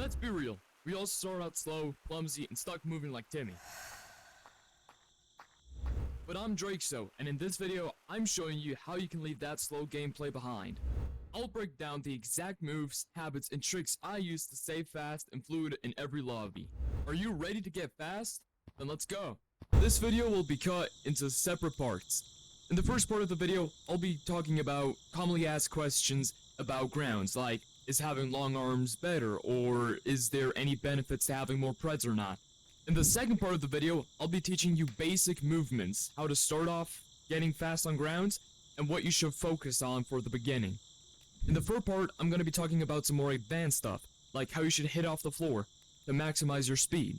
Let's be real. We all start out slow, clumsy, and stuck moving like Timmy. But I'm Drakeshow, and in this video, I'm showing you how you can leave that slow gameplay behind. I'll break down the exact moves, habits, and tricks I use to stay fast and fluid in every lobby. Are you ready to get fast? Then let's go. This video will be cut into separate parts. In the first part of the video, I'll be talking about commonly asked questions about grounds, like, is having long arms better, or is there any benefits to having more preds or not? In the second part of the video, I'll be teaching you basic movements, how to start off getting fast on grounds, and what you should focus on for the beginning. In the third part, I'm going to be talking about some more advanced stuff, like how you should hit off the floor to maximize your speed.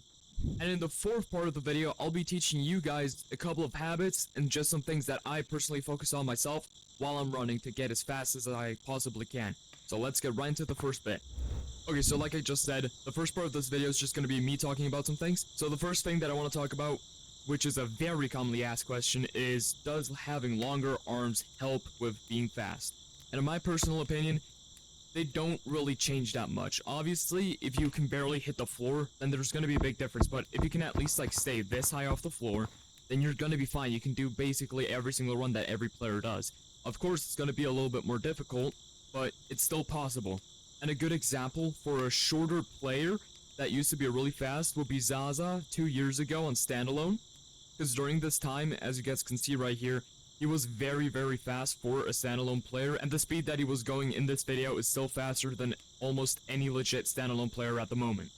And in the fourth part of the video, I'll be teaching you guys a couple of habits and just some things that I personally focus on myself while I'm running to get as fast as I possibly can. So let's get right into the first bit. Okay, so like I just said, the first part of this video is just going to be me talking about some things. So the first thing that I want to talk about, which is a very commonly asked question, is does having longer arms help with being fast? And in my personal opinion, they don't really change that much. Obviously, if you can barely hit the floor, then there's going to be a big difference. But if you can at least like stay this high off the floor, then you're going to be fine. You can do basically every single run that every player does. Of course, it's going to be a little bit more difficult, but it's still possible. And a good example for a shorter player that used to be really fast would be Zaza 2 years ago on standalone. Because during this time, as you guys can see right here, he was very, very fast for a standalone player, and the speed that he was going in this video is still faster than almost any legit standalone player at the moment.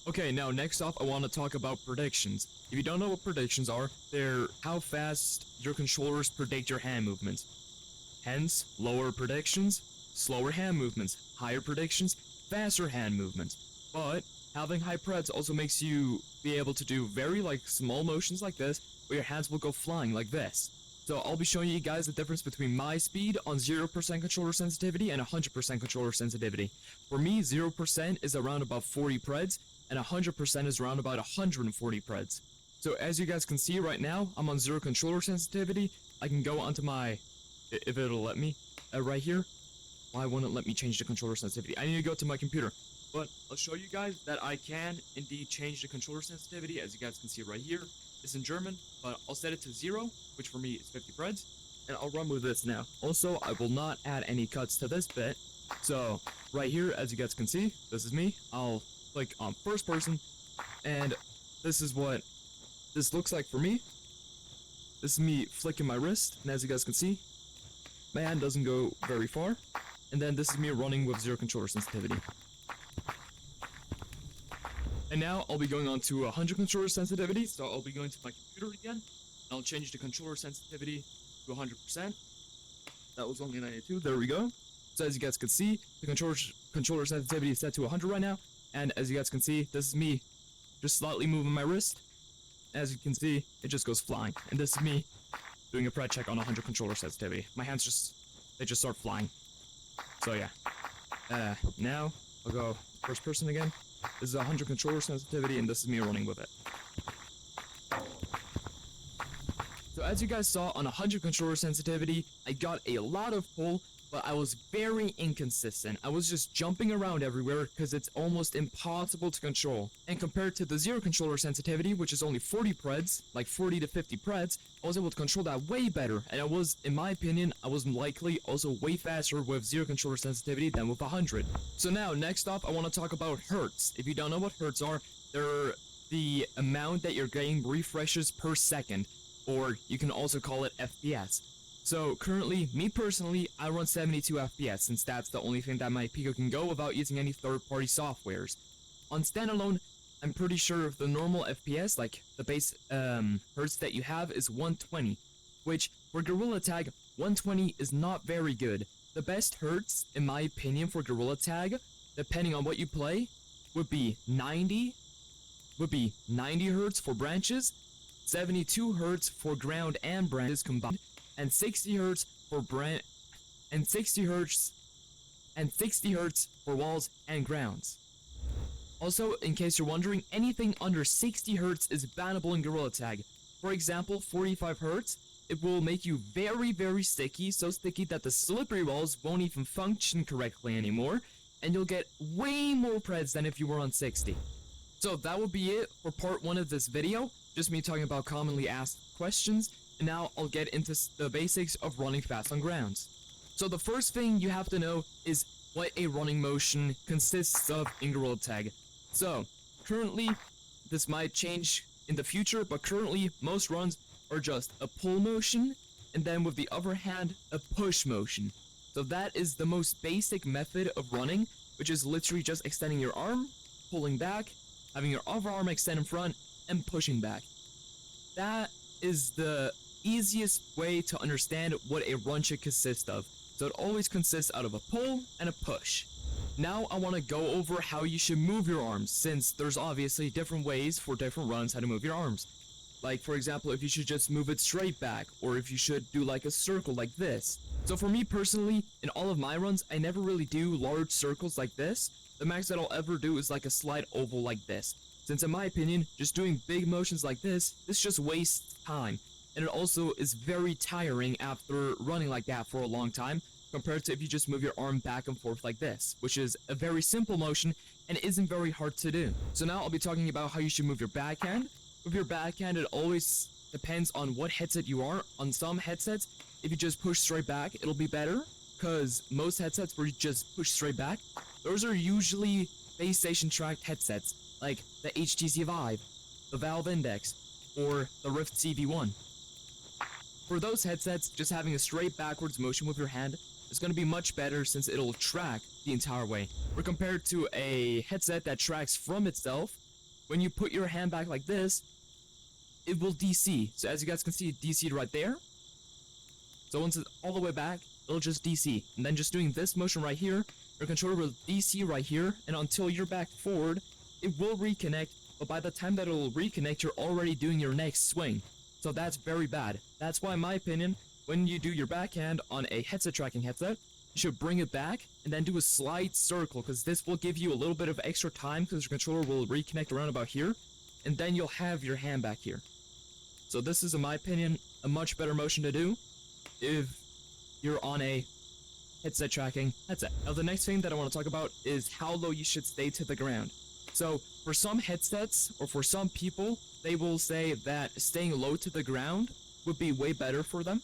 Okay, now next off, I want to talk about predictions. If you don't know what predictions are, they're how fast your controllers predict your hand movements. Hence, lower predictions, slower hand movements, higher predictions, faster hand movements. But having high preds also makes you be able to do very small motions like this, where your hands will go flying like this. So I'll be showing you guys the difference between my speed on 0% controller sensitivity and 100% controller sensitivity. For me, 0% is around about 40 preds, and 100% is around about 140 preds. So as you guys can see right now, I'm on 0 controller sensitivity. I can go onto my, if it'll let me, right here. Why won't it let me change the controller sensitivity? I need to go to my computer. But I'll show you guys that I can indeed change the controller sensitivity, as you guys can see right here. It's in German, but I'll set it to 0, which for me is 50 preds, and I'll run with this now. Also, I will not add any cuts to this bit. So right here, as you guys can see, this is me. I'll click on first person, and this is what this looks like for me. This is me flicking my wrist, and as you guys can see, my hand doesn't go very far. And then this is me running with 0 controller sensitivity. And now I'll be going on to 100 controller sensitivity, so I'll be going to my computer again, and I'll change the controller sensitivity to 100%. That was only 92, there we go. So as you guys can see, the controller sensitivity is set to 100 right now, and as you guys can see, this is me just slightly moving my wrist. As you can see, it just goes flying, and this is me doing a pred check on 100 controller sensitivity. My hands they just start flying. So yeah, now I'll go first person again. This is 100 controller sensitivity, and this is me running with it. So as you guys saw, on 100 controller sensitivity, I got a lot of pull, but I was very inconsistent. I was just jumping around everywhere because it's almost impossible to control. And compared to the 0 controller sensitivity, which is only 40 preds, like 40 to 50 preds, I was able to control that way better. And I was, in my opinion, I was likely also way faster with 0 controller sensitivity than with 100. So now, next up, I want to talk about hertz. If you don't know what hertz are, they're the amount that your game refreshes per second, or you can also call it FPS. So currently, me personally, I run 72 FPS since that's the only thing that my Pico can go without using any third-party softwares. On standalone, I'm pretty sure if the normal FPS, like the base hertz that you have, is 120, which for Gorilla Tag, 120 is not very good. The best hertz, in my opinion, for Gorilla Tag, depending on what you play, would be 90 hertz for branches, 72 hertz for ground and branches combined, and 60 hertz for and 60 hertz for walls and grounds. Also, in case you're wondering, anything under 60 hertz is bannable in Gorilla Tag. For example, 45 hertz, it will make you very, very sticky, so sticky that the slippery walls won't even function correctly anymore. and you'll get way more preds than if you were on 60. So that would be it for part 1 of this video, just me talking about commonly asked questions, and now I'll get into the basics of running fast on grounds. So the first thing you have to know is what a running motion consists of in Gorilla Tag. So currently, this might change in the future, but currently most runs are just a pull motion, and then with the other hand, a push motion. So that is the most basic method of running, which is literally just extending your arm, pulling back, having your other arm extend in front, and pushing back. That is the easiest way to understand what a run should consist of. So it always consists out of a pull and a push. Now I want to go over how you should move your arms, since there's obviously different ways for different runs how to move your arms. Like, for example, if you should just move it straight back, or if you should do like a circle like this. So for me personally, in all of my runs, I never really do large circles like this. The max that I'll ever do is like a slight oval like this. Since in my opinion, just doing big motions like this just wastes time. And it also is very tiring after running like that for a long time, compared to if you just move your arm back and forth like this, which is a very simple motion and isn't very hard to do. So now I'll be talking about how you should move your backhand. With your backhand, it always depends on what headset you are. On some headsets, if you just push straight back, it'll be better, because most headsets where you just push straight back, those are usually base station tracked headsets, like the HTC Vive, the Valve Index, or the Rift CV1. For those headsets, just having a straight backwards motion with your hand is going to be much better, since it'll track the entire way. Or compared to a headset that tracks from itself, when you put your hand back like this, it will DC. So as you guys can see, it DC'd right there. So once it's all the way back, it'll just DC. And then just doing this motion right here, your controller will DC right here, and until you're back forward, it will reconnect, but by the time that it'll reconnect, you're already doing your next swing. So that's very bad. That's why, in my opinion, when you do your backhand on a headset tracking headset, you should bring it back and then do a slight circle, because this will give you a little bit of extra time, because your controller will reconnect around about here, and then you'll have your hand back here. So this is, in my opinion, a much better motion to do if you're on a headset tracking headset. Now the next thing that I want to talk about is how low you should stay to the ground. So for some headsets, or for some people, they will say that staying low to the ground would be way better for them.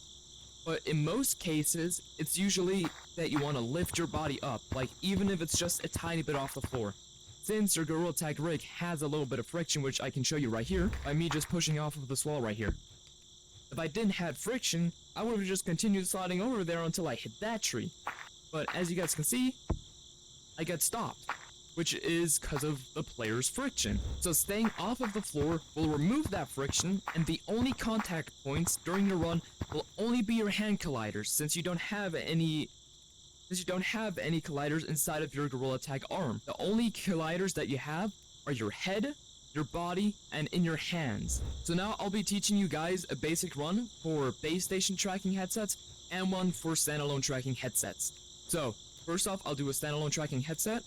But in most cases, it's usually that you want to lift your body up, like even if it's just a tiny bit off the floor. Since your Gorilla Tag rig has a little bit of friction, which I can show you right here, by me just pushing off of this wall right here. If I didn't have friction, I would have just continued sliding over there until I hit that tree. But as you guys can see, I get stopped, which is because of the player's friction. So staying off of the floor will remove that friction, and the only contact points during your run will only be your hand colliders, since you don't have any colliders inside of your Gorilla Tag arm. The only colliders that you have are your head, your body, and in your hands. So now I'll be teaching you guys a basic run for base station tracking headsets and one for standalone tracking headsets. So first off, I'll do a standalone tracking headset.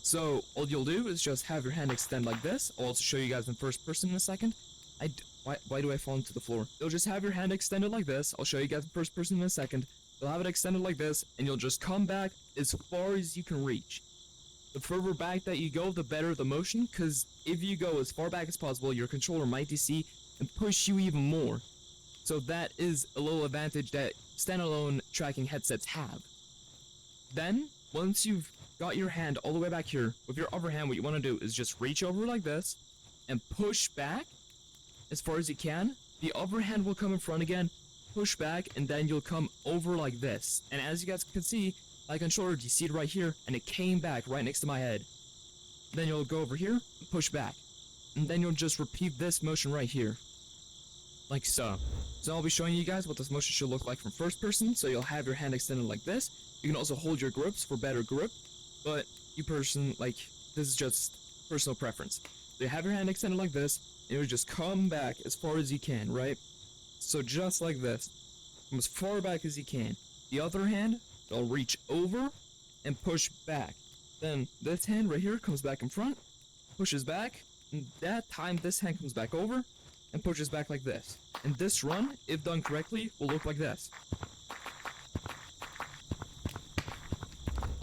So all you'll do is just have your hand extend like this. I'll also show you guys in first person in a second. Why do I fall into the floor? You'll just have your hand extended like this. I'll show you guys in first person in a second. You'll have it extended like this, and you'll just come back as far as you can reach. The further back that you go, the better the motion, because if you go as far back as possible, your controller might DC and push you even more. So that is a little advantage that standalone tracking headsets have. Then, once you've got your hand all the way back here, with your other hand, what you want to do is just reach over like this and push back as far as you can. The other hand will come in front again, push back, and then you'll come over like this. And as you guys can see, my controller DC'd right here, and it came back right next to my head. Then you'll go over here and push back, and then you'll just repeat this motion right here, like so. So I'll be showing you guys what this motion should look like from first person. So you'll have your hand extended like this. You can also hold your grips for better grip, but this is just personal preference. So you have your hand extended like this, and you'll just come back as far as you can, right? So just like this, come as far back as you can. The other hand, you'll reach over and push back. Then this hand right here comes back in front, pushes back, and that time this hand comes back over and pushes back like this. And this run, if done correctly, will look like this.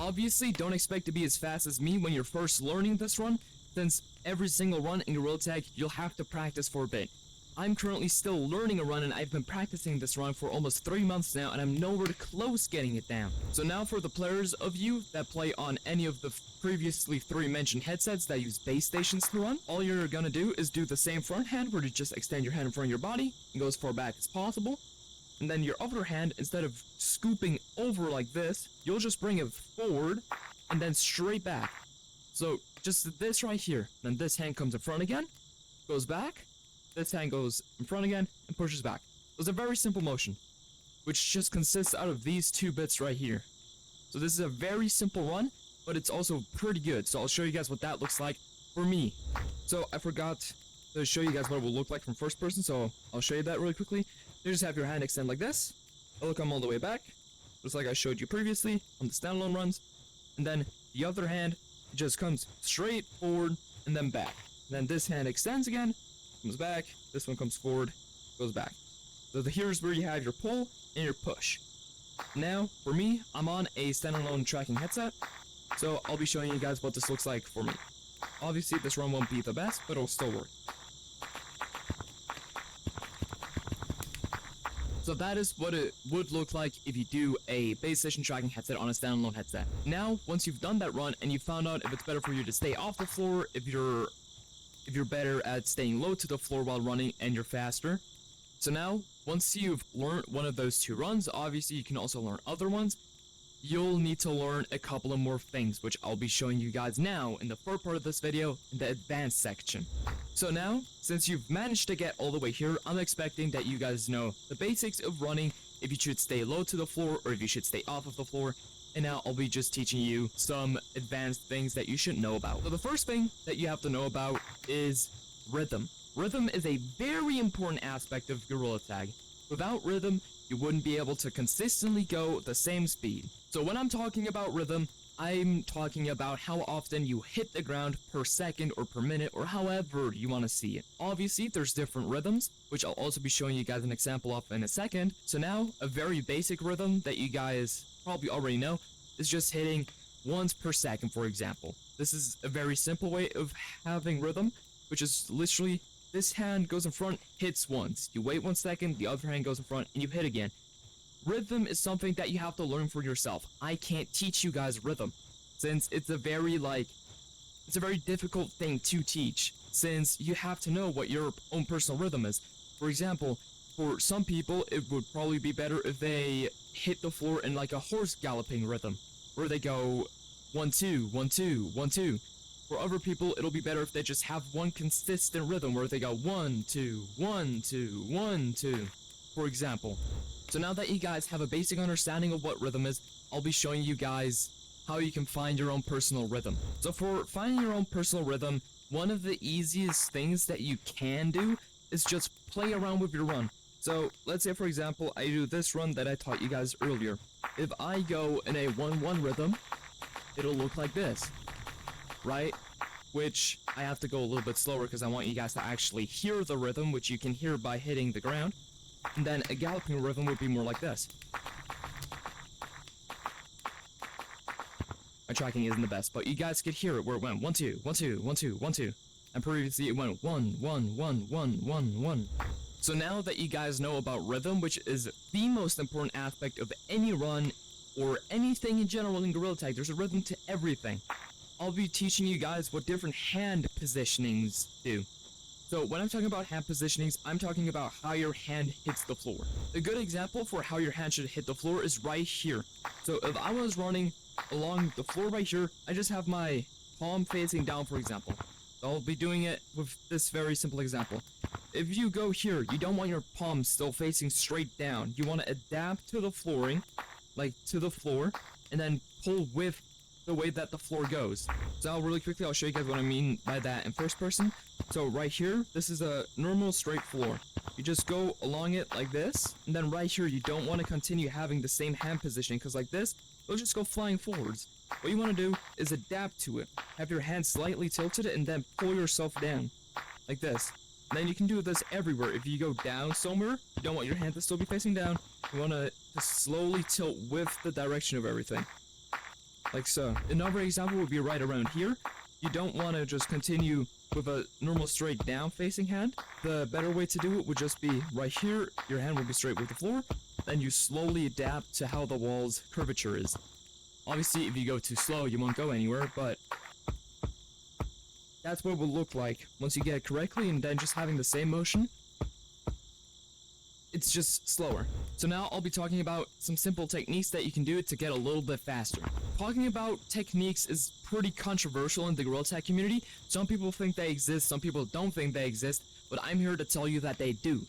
Obviously, don't expect to be as fast as me when you're first learning this run, since every single run in Gorilla Tag you'll have to practice for a bit. I'm currently still learning a run and I've been practicing this run for almost 3 months now and I'm nowhere close getting it down. So now for the players of you that play on any of the previously 3 mentioned headsets that use base stations to run, all you're gonna do is do the same front hand where you just extend your hand in front of your body and go as far back as possible. And then your other hand, instead of scooping over like this, you'll just bring it forward and then straight back. So just this right here. Then this hand comes in front again, goes back. This hand goes in front again and pushes back. It's a very simple motion, which just consists out of these 2 bits right here. So this is a very simple run, but it's also pretty good. So I'll show you guys what that looks like for me. So I forgot to show you guys what it will look like from first person, so I'll show you that really quickly. You just have your hand extend like this. It'll come all the way back, just like I showed you previously on the standalone runs. And then the other hand just comes straight forward and then back. And then this hand extends again, comes back, this one comes forward, goes back. So here's where you have your pull and your push. Now, for me, I'm on a standalone tracking headset, so I'll be showing you guys what this looks like for me. Obviously, this run won't be the best, but it'll still work. So that is what it would look like if you do a base station tracking headset on a standalone headset. Now, once you've done that run and you found out if it's better for you to stay off the floor, if you're better at staying low to the floor while running and you're faster. So now, once you've learned one of those 2 runs, obviously you can also learn other ones. You'll need to learn a couple of more things, which I'll be showing you guys now in the first part of this video, in the advanced section. So now, since you've managed to get all the way here, I'm expecting that you guys know the basics of running, if you should stay low to the floor or if you should stay off of the floor. And now I'll be just teaching you some advanced things that you should know about. So the first thing that you have to know about is rhythm. Rhythm is a very important aspect of Gorilla Tag. Without rhythm, you wouldn't be able to consistently go the same speed. So when I'm talking about rhythm, I'm talking about how often you hit the ground per second or per minute or however you want to see it. Obviously, there's different rhythms, which I'll also be showing you guys an example of in a second. So now, a very basic rhythm that you guys probably already know is just hitting once per second, for example. This is a very simple way of having rhythm, which is literally this hand goes in front, hits once. You wait 1 second, the other hand goes in front, and you hit again. Rhythm is something that you have to learn for yourself. I can't teach you guys rhythm, since it's a very difficult thing to teach, since you have to know what your own personal rhythm is. For example, for some people, it would probably be better if they hit the floor in like a horse galloping rhythm, where they go 1 2 1 2 1 2. For other people, it'll be better if they just have one consistent rhythm where they go 1 2 1 2 1 2, for example. So now that you guys have a basic understanding of what rhythm is, I'll be showing you guys how you can find your own personal rhythm. So for finding your own personal rhythm, one of the easiest things that you can do is just play around with your run. So let's say, for example, I do this run that I taught you guys earlier. If I go in a 1-1 rhythm, it'll look like this, right? Which I have to go a little bit slower because I want you guys to actually hear the rhythm, which you can hear by hitting the ground. And then a galloping rhythm would be more like this. My tracking isn't the best, but you guys could hear it where it went 1 2 1 2 1 2 1 2. And previously it went 1 1 1 1 1 1. So now that you guys know about rhythm, which is the most important aspect of any run or anything in general in Gorilla Tag, there's a rhythm to everything. I'll be teaching you guys what different hand positionings do. So when I'm talking about hand positionings, I'm talking about how your hand hits the floor. A good example for how your hand should hit the floor is right here. So if I was running along the floor right here, I just have my palm facing down, for example. So I'll be doing it with this very simple example. If you go here, you don't want your palm still facing straight down. You want to adapt to the flooring, like to the floor, and then pull with the way that the floor goes. So really quickly, I'll show you guys what I mean by that in first person. So right here, this is a normal straight floor. You just go along it like this, and then right here, you don't want to continue having the same hand position, because like this, it'll just go flying forwards. What you want to do is adapt to it. Have your hand slightly tilted and then pull yourself down, like this. And then you can do this everywhere. If you go down somewhere, you don't want your hand to still be facing down. You want to slowly tilt with the direction of everything. like so. Another example would be right around here. You don't want to just continue with a normal straight down facing hand. The better way to do it would just be right here, your hand will be straight with the floor, then you slowly adapt to how the wall's curvature is. Obviously, if you go too slow, you won't go anywhere, but that's what it will look like once you get it correctly, and then just having the same motion, it's just slower. So now I'll be talking about some simple techniques that you can do to get a little bit faster. Talking about techniques is pretty controversial in the gorilla tag community. Some people think they exist, some people don't think they exist, but I'm here to tell you that they do.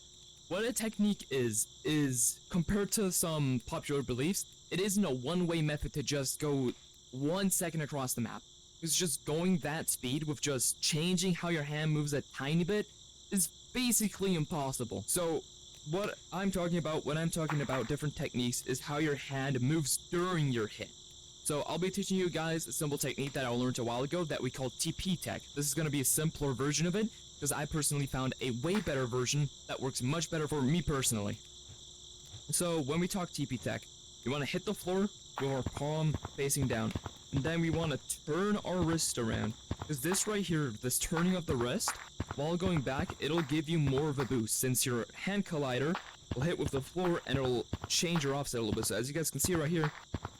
What a technique is compared to some popular beliefs, it isn't a one-way method to just go 1 second across the map. It's just going that speed with just changing how your hand moves a tiny bit is basically impossible. So what I'm talking about when I'm talking about different techniques is how your hand moves during your hit. So I'll be teaching you guys a simple technique that I learned a while ago that we call tag. This is going to be a simpler version of it because I personally found a way better version that works much better for me personally. So when we talk tag, we want to hit the floor with our palm facing down. And then we want to turn our wrist around. Because this right here, this turning of the wrist, while going back, it'll give you more of a boost since your hand collider will hit with the floor and it'll change your offset a little bit. So as you guys can see right here,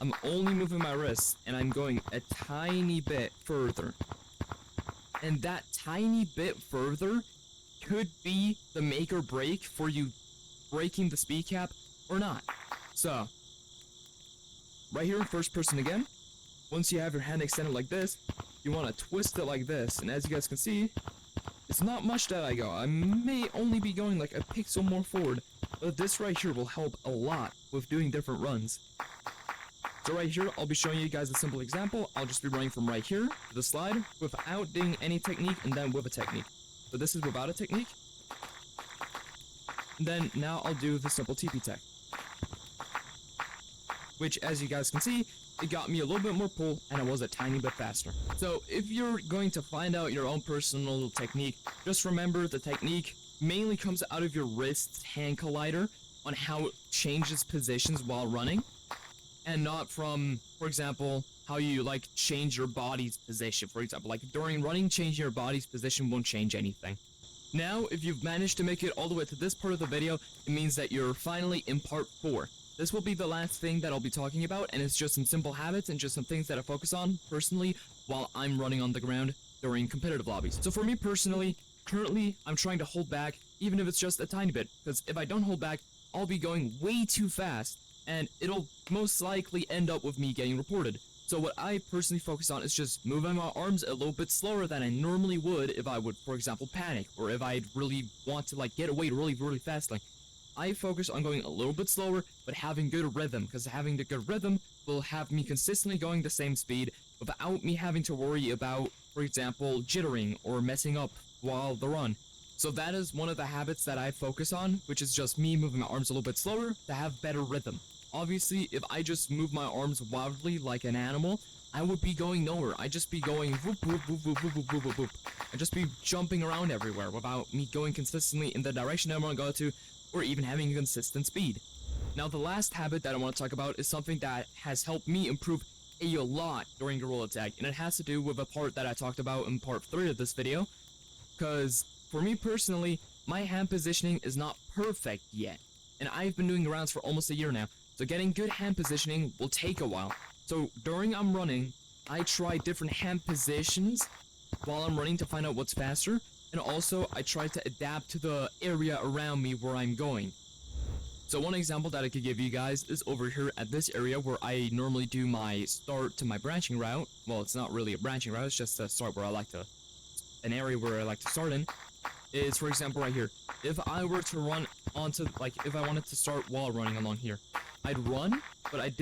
I'm only moving my wrist and I'm going a tiny bit further. And that tiny bit further could be the make or break for you breaking the speed cap or not. So, right here in first person again, once you have your hand extended like this, you want to twist it like this, and as you guys can see, it's not much that I go. I may only be going like a pixel more forward, but this right here will help a lot with doing different runs. So right here, I'll be showing you guys a simple example. I'll just be running from right here to the slide without doing any technique and then with a technique. So this is without a technique. And then now I'll do the simple tag, which as you guys can see, it got me a little bit more pull and I was a tiny bit faster. So if you're going to find out your own personal technique, just remember the technique mainly comes out of your wrist's hand collider on how it changes positions while running, and not from, for example, how you like change your body's position. For example, like during running, changing your body's position won't change anything. Now, if you've managed to make it all the way to this part of the video, it means that you're finally in part 4. This will be the last thing that I'll be talking about, and it's just some simple habits and just some things that I focus on personally while I'm running on the ground during competitive lobbies. So for me personally, currently I'm trying to hold back, even if it's just a tiny bit, because if I don't hold back, I'll be going way too fast, and it'll most likely end up with me getting reported. So what I personally focus on is just moving my arms a little bit slower than I normally would if I would, for example, panic, or if I really want to like get away really fast. Like, I focus on going a little bit slower, but having good rhythm, because having the good rhythm will have me consistently going the same speed without me having to worry about, for example, jittering or messing up while the run. So that is one of the habits that I focus on, which is just me moving my arms a little bit slower to have better rhythm. Obviously, if I just move my arms wildly like an animal, I would be going nowhere. I'd just be going whoop, whoop, whoop, whoop, whoop, whoop, whoop, whoop. I'd just be jumping around everywhere without me going consistently in the direction I want to go to, or even having a consistent speed. Now, the last habit that I want to talk about is something that has helped me improve a lot during gorilla tag, and it has to do with a part that I talked about in part 3 of this video, because for me personally, my hand positioning is not perfect yet, and I've been doing rounds for almost a year now, so getting good hand positioning will take a while. So during I'm running, I try different hand positions while I'm running to find out what's faster, and also I try to adapt to the area around me where I'm going. So one example that I could give you guys is over here at this area where I normally do my start to my branching route. Well, it's not really a branching route, it's just a start where I like to, an area where I like to start in, is for example right here. If I were to run onto, like if I wanted to start while running along here, I'd run, but I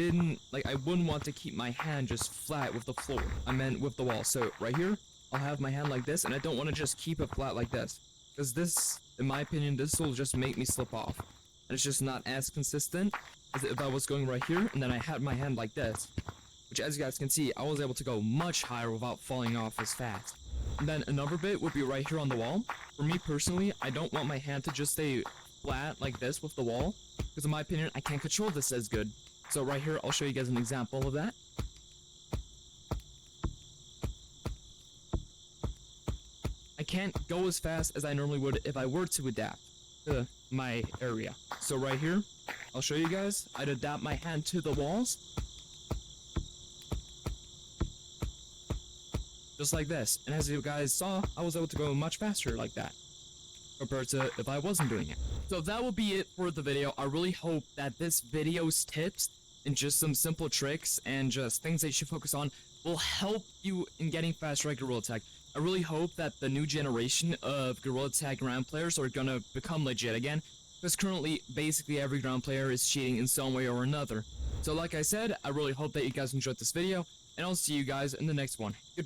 wouldn't want to keep my hand just flat with the floor. I meant with the wall. So right here, I'll have my hand like this, and I don't want to just keep it flat like this, because this, in my opinion, this will just make me slip off, and it's just not as consistent as if I was going right here, and then I had my hand like this, which as you guys can see, I was able to go much higher without falling off as fast. And then another bit would be right here on the wall. For me personally, I don't want my hand to just stay flat like this with the wall, because in my opinion, I can't control this as good. So right here, I'll show you guys an example of that. can't go as fast as I normally would if I were to adapt to my area. So right here, I'll show you guys. I'd adapt my hand to the walls. Just like this. And as you guys saw, I was able to go much faster like that compared to if I wasn't doing it. So that will be it for the video. I really hope that this video's tips and just some simple tricks and just things that you should focus on will help you in getting faster at Gorilla Tag. I really hope that the new generation of Gorilla Tag ground players are gonna become legit again, because currently basically every ground player is cheating in some way or another. So like I said, I really hope that you guys enjoyed this video, and I'll see you guys in the next one. Goodbye.